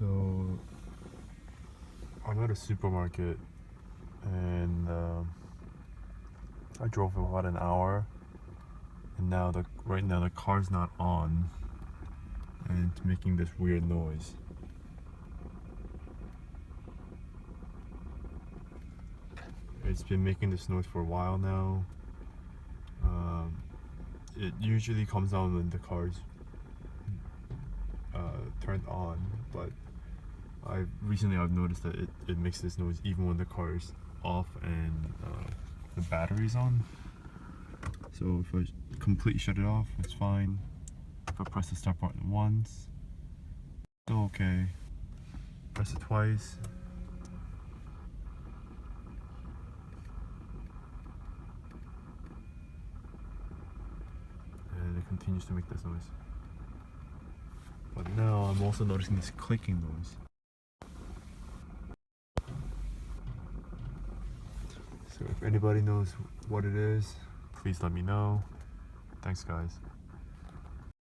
So I'm at a supermarket and I drove for about an hour, and right now the car's not on and it's making this weird noise. It's been making this noise for a while now. It usually comes on when the car's turned on, but recently I've noticed that it makes this noise even when the car is off and the battery's on. So if I completely shut it off, it's fine. If I press the start button once, still okay. Press it twice. And it continues to make this noise. But now I'm also noticing this clicking noise. So if anybody knows what it is, please let me know. Thanks guys.